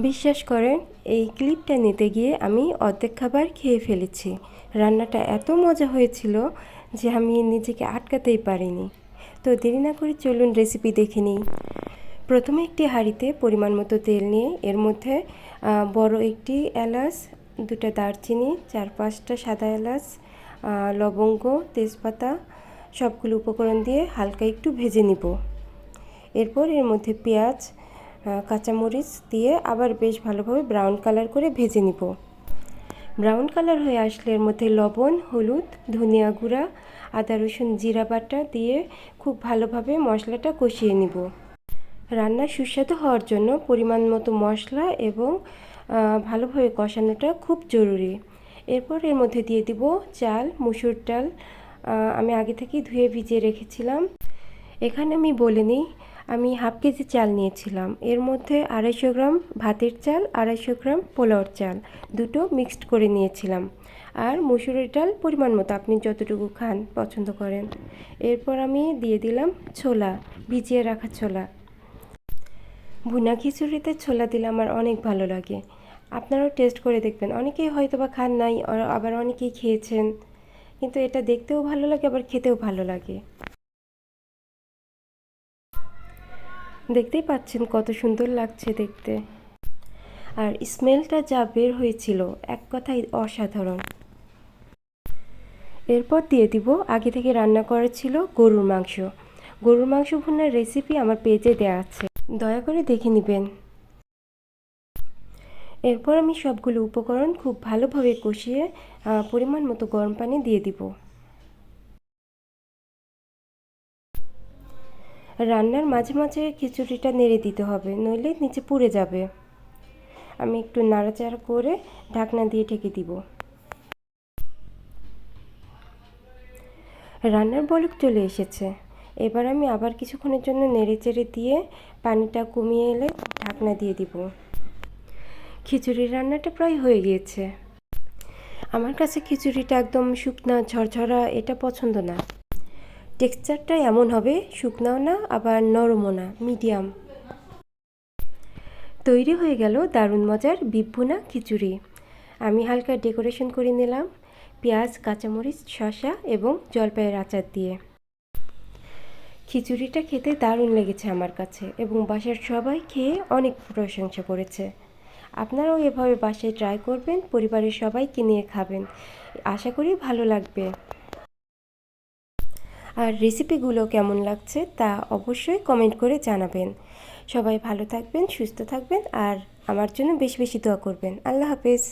বিশ্বাস করেন, এই ক্লিপটা নিতে গিয়ে আমি অর্ধেক খাবার খেয়ে ফেলেছি। রান্নাটা এত মজা হয়েছিল যে আমি নিজেকে আটকাতেই পারিনি। তো দেরি না করে চলুন রেসিপি দেখে নিই। প্রথমে একটি হাঁড়িতে পরিমাণ মতো তেল নিয়ে এর মধ্যে বড় একটি এলাচ, 2টা দারচিনি, 4-5টা সাদা এলাচ, লবঙ্গ, তেজপাতা সবগুলো উপকরণ দিয়ে হালকা একটু ভেজে নিব। এরপর এর মধ্যে পেঁয়াজ, কাঁচামরিচ দিয়ে আবার বেশ ভালোভাবে ব্রাউন কালার করে ভেজে নিব। ব্রাউন কালার হয়ে আসলে এর মধ্যে লবণ, হলুদ, ধনিয়া গুঁড়া, আদা রসুন জিরা বাটা দিয়ে খুব ভালোভাবে মশলাটা কষিয়ে নিব। রান্না সুস্বাদু হওয়ার জন্য পরিমাণ মতো মশলা এবং ভালোভাবে কষানোটা খুব জরুরি। এরপর এর মধ্যে দিয়ে দিব চাল, মুসুর ডাল। আমি আগে থেকেই ধুয়ে ভিজিয়ে রেখেছিলাম। এখানে আমি বলে নিই, আমি হাফ কেজি চাল নিয়েছিলাম। এর মধ্যে 250 গ্রাম ভাতের চাল, 250 গ্রাম পোলাওর চাল, দুটো মিক্সড করে নিয়েছিলাম। আর মুসুরের ডাল পরিমাণ মতো আপনি যতটুকু খান পছন্দ করেন। এরপর আমি দিয়ে দিলাম ছোলা, ভিজিয়ে রাখা ছোলা। ভুনা খিচুড়িতে ছোলা দিলে আমার অনেক ভালো লাগে। আপনারাও টেস্ট করে দেখবেন। অনেকেই হয়তো বা খান নাই, আবার অনেকেই খেয়েছেন, কিন্তু এটা দেখতেও ভালো লাগে আবার খেতেও ভালো লাগে। দেখতেই পাচ্ছেন কত সুন্দর লাগছে দেখতে, আর স্মেলটা যা বের হয়েছিল এক কথায় অসাধারণ। এরপর দিয়ে দিব আগে থেকে রান্না করা ছিল গরুর মাংস। গরুর মাংস ভুনার রেসিপি আমার পেজে দেওয়া আছে, দয়া করে দেখে নেবেন। এরপর আমি সবগুলো উপকরণ খুব ভালোভাবে কষিয়ে পরিমাণ মতো গরম পানি দিয়ে দিব। রান্নার মাঝে মাঝে খিচুড়িটা নেড়ে দিতে হবে, নইলে নিচে পুড়ে যাবে। আমি একটু নাড়াচাড়া করে ঢাকনা দিয়ে ঢেকে দিব। রান্নার বলক চলে এসেছে। এবার আমি আবার কিছুক্ষণের জন্য নেড়েচেড়ে দিয়ে পানিটা কমিয়ে এলে ঢাকনা দিয়ে দিব। খিচুড়ির রান্নাটা প্রায় হয়ে গিয়েছে। আমার কাছে খিচুড়িটা একদম শুকনা ঝরঝরা এটা পছন্দ না। টেক্সচারটা এমন হবে, শুকনাও না আবার নরমও না, মিডিয়াম। তৈরি হয়ে গেল দারুণ মজার বিফ ভুনা খিচুড়ি। আমি হালকা ডেকোরেশন করে নিলাম পেঁয়াজ, কাঁচামরিচ, শসা এবং জলপাইয়ের আচার দিয়ে। খিচুড়িটা খেতে দারুণ লেগেছে আমার কাছে এবং বাসার সবাই খেয়ে অনেক প্রশংসা করেছে। আপনারাও এভাবে বাসায় ট্রাই করবেন, পরিবারের সবাইকে নিয়ে খাবেন, আশা করি ভালো লাগবে। আর রেসিপিগুলো কেমন লাগছে তা অবশ্যই কমেন্ট করে জানাবেন। সবাই ভালো থাকবেন, সুস্থ থাকবেন, আর আমার জন্য বেশি বেশি দোয়া করবেন। আল্লাহ হাফেজ।